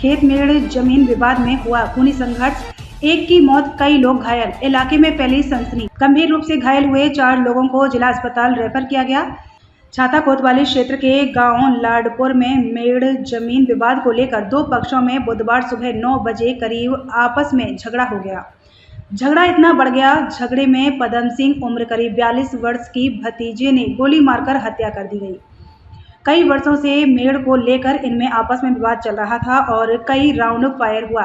खेत मेड़ जमीन विवाद में हुआ खूनी संघर्ष, एक की मौत, कई लोग घायल। इलाके में फैली सनसनी। गंभीर रूप से घायल हुए 4 लोगों को जिला अस्पताल रेफर किया गया। छाता कोतवाली क्षेत्र के गांव लाडपुर में मेड़ जमीन विवाद को लेकर 2 पक्षों में बुधवार सुबह 9 बजे करीब आपस में झगड़ा हो गया। झगड़ा इतना बढ़ गया, झगड़े में पदम सिंह उम्र करीब 42 वर्ष की भतीजे ने गोली मारकर हत्या कर दी गई। कई वर्षों से मेड़ को लेकर इनमें आपस में विवाद चल रहा था और कई राउंड फायर हुआ।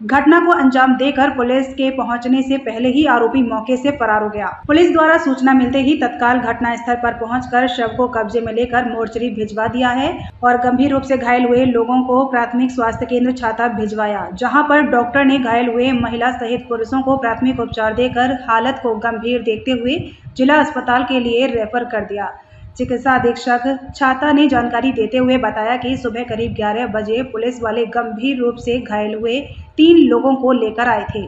घटना को अंजाम देकर पुलिस के पहुंचने से पहले ही आरोपी मौके से फरार हो गया। पुलिस द्वारा सूचना मिलते ही तत्काल घटना स्थल पर पहुंचकर शव को कब्जे में लेकर मोर्चरी भिजवा दिया है और गंभीर रूप से घायल हुए लोगों को प्राथमिक स्वास्थ्य केंद्र छाता भिजवाया, जहां पर डॉक्टर ने घायल हुए महिला सहित पुरुषों को प्राथमिक उपचार देकर हालत को गंभीर देखते हुए जिला अस्पताल के लिए रेफर कर दिया। चिकित्सा अधीक्षक छाता ने जानकारी देते हुए बताया कि सुबह करीब 11 बजे पुलिस वाले गंभीर रूप से घायल हुए 3 लोगों को लेकर आए थे।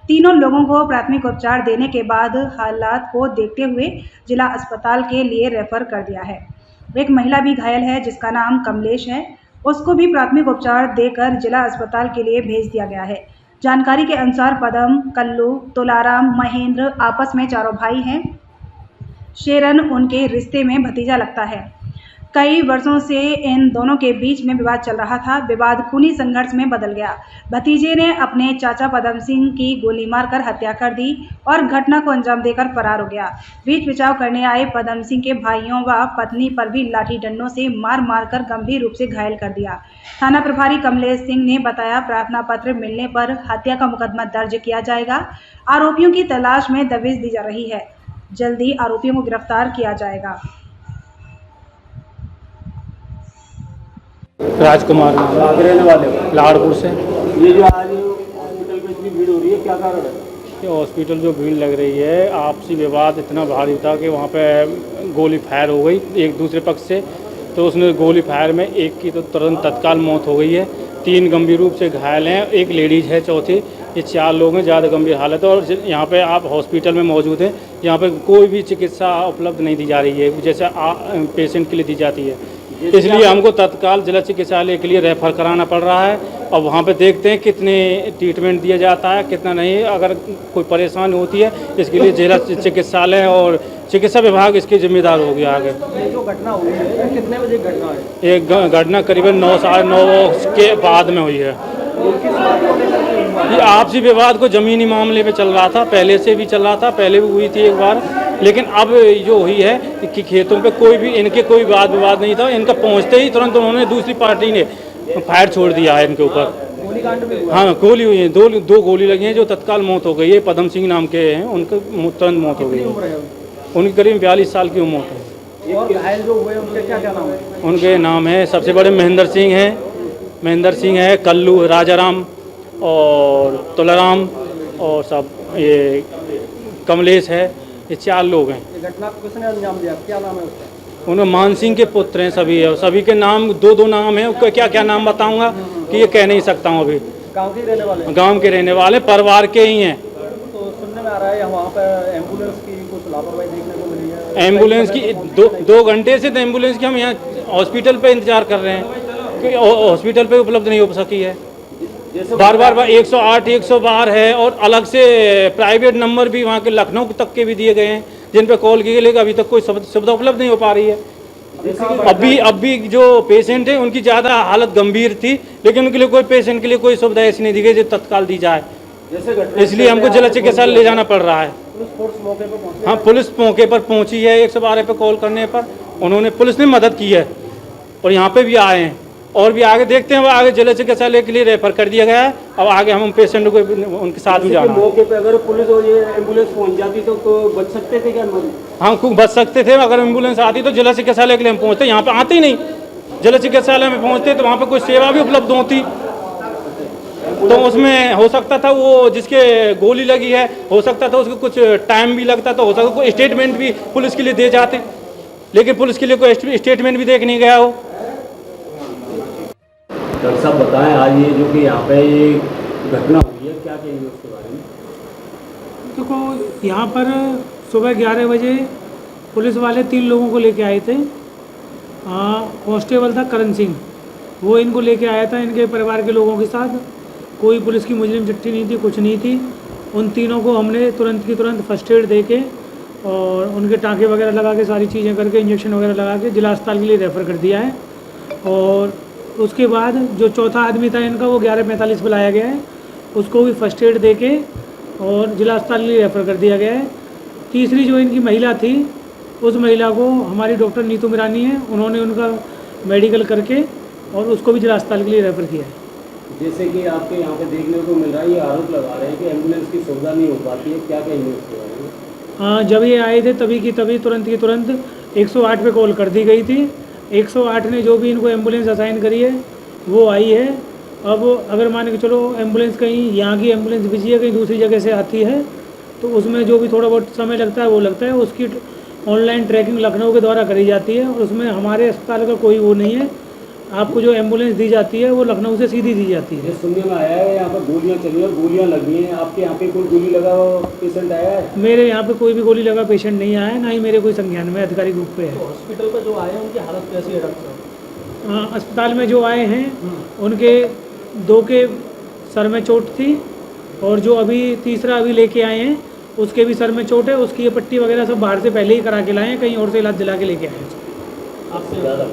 तीनों लोगों को प्राथमिक उपचार देने के बाद हालात को देखते हुए जिला अस्पताल के लिए रेफर कर दिया है। एक महिला भी घायल है जिसका नाम कमलेश है, उसको भी प्राथमिक उपचार देकर जिला अस्पताल के लिए भेज दिया गया है। जानकारी के अनुसार पदम, कल्लू, तुलाराम, महेंद्र आपस में चारों भाई हैं। शेरन उनके रिश्ते में भतीजा लगता है। कई वर्षों से इन दोनों के बीच में विवाद चल रहा था। विवाद खूनी संघर्ष में बदल गया। भतीजे ने अपने चाचा पदम सिंह की गोली मारकर हत्या कर दी और घटना को अंजाम देकर फरार हो गया। बीच बचाव करने आए पदम सिंह के भाइयों व पत्नी पर भी लाठी डंडों से मार मारकर गंभीर रूप से घायल कर दिया। थाना प्रभारी कमलेश सिंह ने बताया, प्रार्थना पत्र मिलने पर हत्या का मुकदमा दर्ज किया जाएगा। आरोपियों की तलाश में दबिश दी जा रही है। जल्दी आरोपियों को गिरफ्तार किया जाएगा। राजकुमार रहने वाले लाड़पुर से। ये जो आज हॉस्पिटल में इतनी भीड़ हो रही है, क्या कारण है? ये हॉस्पिटल जो भीड़ लग रही है, आपसी विवाद इतना भारी था कि वहाँ पे गोली फायर हो गई एक दूसरे पक्ष से। तो उसने गोली फायर में एक की तो तुरंत तत्काल मौत हो गई है, 3 गंभीर रूप से घायल हैं, एक लेडीज है चौथी। ये 4 लोग हैं ज़्यादा गंभीर हालत है। और यहाँ पे आप हॉस्पिटल में मौजूद हैं, यहाँ पे कोई भी चिकित्सा उपलब्ध नहीं दी जा रही है जैसे पेशेंट के लिए दी जाती है। इसलिए हमको तत्काल जिला चिकित्सालय के लिए रेफर कराना पड़ रहा है और वहाँ पे देखते हैं कितने ट्रीटमेंट दिया जाता है, कितना नहीं। अगर कोई परेशानी होती है इसके लिए जिला चिकित्सालय और चिकित्सा विभाग इसके जिम्मेदार हो गया आगे। ये जो घटना हुई है, कितने बजे घटना है? एक घटना करीबन 9 साढ़े 9 के बाद में हुई है। ये आपसी विवाद को ज़मीनी मामले में चल रहा था, पहले से भी चल रहा था, पहले भी हुई थी एक बार। लेकिन अब जो हुई है कि खेतों पे कोई भी इनके कोई वाद विवाद नहीं था। इनका पहुंचते ही तुरंत उन्होंने दूसरी पार्टी ने फायर छोड़ दिया है इनके ऊपर। गोलीकांड भी हुआ? हाँ, गोली हुई है, दो गोली लगी हैं जो तत्काल मौत हो गई है। पदम सिंह नाम के हैं, उनकी तुरंत मौत हो गई है। उनकी करीब 42 साल की उम्र है। और घायल जो हुए उनके क्या क्या नाम है? उनके नाम है, सबसे बड़े महेंद्र सिंह है, कल्लू, राजाराम और तुलाराम और सब ये कमलेश है। ये 4 लोग हैं। ये घटना को किसने अंजाम दिया? क्या नाम है उसका? उन्हें मान सिंह के पुत्र हैं सभी है, और सभी के नाम 2-2 नाम हैं। उसका क्या क्या नाम बताऊंगा कि ये कह नहीं सकता हूँ अभी। गांव के रहने वाले? गांव के रहने वाले, परिवार के ही हैं। तो सुनने में आ रहा है वहाँ पर एम्बुलेंस की कुछ लापरवाही देखने को मिली है। एम्बुलेंस की 2 घंटे से तो एम्बुलेंस की हम यहाँ हॉस्पिटल पे इंतजार कर रहे हैं कि हॉस्पिटल पे उपलब्ध नहीं हो सकी है। बार 108 112 है और अलग से प्राइवेट नंबर भी वहाँ के लखनऊ तक के भी दिए गए हैं जिन पे कॉल किए, लेकिन अभी तक कोई सुविधा उपलब्ध नहीं हो पा रही है। अभी जो पेशेंट है उनकी ज़्यादा हालत गंभीर थी, लेकिन उनके लिए कोई पेशेंट के लिए कोई सुविधा ऐसी नहीं दी गई जो तत्काल दी जाए। इसलिए हमको जिला चिकित्सालय ले जाना पड़ रहा है। हाँ, पुलिस मौके पर पहुँची है। 112 पे कॉल करने पर पुलिस ने मदद की है और यहाँ पे भी आए हैं और भी आगे देखते हैं। वो आगे जिला चिकित्सालय के लिए रेफर कर दिया गया है। अब आगे हम पेशेंट को उनके साथ भी जाना है। मौके पे अगर पुलिस और ये एम्बुलेंस पहुंच जाती तो बच सकते थे क्या? हाँ, खूब बच सकते थे। अगर एम्बुलेंस आती तो जिला चिकित्सालय के लिए हम पहुँचते, यहाँ पे आते ही नहीं। जिला चिकित्सालय में पहुँचते तो वहाँ पे कोई सेवा भी उपलब्ध होती, तो उसमें हो सकता था वो जिसके गोली लगी है, हो सकता था उसको कुछ टाइम भी लगता था, हो सकता कोई स्टेटमेंट भी पुलिस के लिए दे जाते, लेकिन पुलिस के लिए कोई स्टेटमेंट भी देख नहीं गया हो। डॉक्टर साहब बताएं, आज ये जो कि यहाँ पे ये घटना हुई है, क्या कहेंगे उसके बारे में? देखो, यहाँ पर सुबह 11 बजे पुलिस वाले 3 लोगों को लेके आए थे। कांस्टेबल था करण सिंह वो इनको लेके आया था इनके परिवार के लोगों के साथ। कोई पुलिस की मुजरिम चिट्ठी नहीं थी, कुछ नहीं थी। उन तीनों को हमने तुरंत की तुरंत फर्स्ट एड दे के और उनके टाँके वगैरह लगा के सारी चीज़ें करके इंजेक्शन वगैरह लगा के जिला अस्पताल के लिए रेफ़र कर दिया है। और उसके बाद जो चौथा आदमी था इनका वो 11:45 पर लाया गया है, उसको भी फर्स्ट एड दे के और जिला अस्पताल के लिए रेफ़र कर दिया गया है। तीसरी जो इनकी महिला थी उस महिला को हमारी डॉक्टर नीतू मिरानी है, उन्होंने उनका मेडिकल करके और उसको भी जिला अस्पताल के लिए रेफ़र किया है। जैसे कि आपके यहाँ पे देखने को मिल रहा है, ये आरोप लगा रहे हैं कि एम्बुलेंस की सुविधा नहीं हो पाती है, क्या कहेंगे इसके बारे में? हाँ, जब ये आए थे तभी की तभी तुरंत की तुरंत 108 पे कॉल कर दी गई थी। 108 ने जो भी इनको एम्बुलेंस असाइन करी है वो आई है। अब अगर मान के चलो एम्बुलेंस कहीं यहाँ की एम्बुलेंस बिजी है, कहीं दूसरी जगह से आती है तो उसमें जो भी थोड़ा बहुत समय लगता है वो लगता है। उसकी ऑनलाइन ट्रैकिंग लखनऊ के द्वारा करी जाती है और उसमें हमारे अस्पताल का कोई वो नहीं है। आपको जो एम्बुलेंस दी जाती है वो लखनऊ से सीधी दी जाती है। ये सुनने में आया है यहाँ पर गोलियाँ चली हैं, गोलियाँ लगी हैं। आपके यहाँ पे कोई गोली लगा पेशेंट आया है? मेरे यहाँ पे कोई भी गोली लगा पेशेंट नहीं आया है, ना ही मेरे कोई संज्ञान में अधिकारी ग्रुप पे है। हॉस्पिटल पर जो आए हैं उनकी हालत कैसी है डॉक्टर साहब? हाँ, अस्पताल में जो आए हैं उनके 2 के सर में चोट थी और जो अभी तीसरा अभी लेके आए हैं उसके भी सर में चोट है। उसकी ये पट्टी वगैरह सब बाहर से पहले ही करा के लाए हैं, कहीं और से इलाज दिला के लेके आए हैं। आपसे ज़्यादा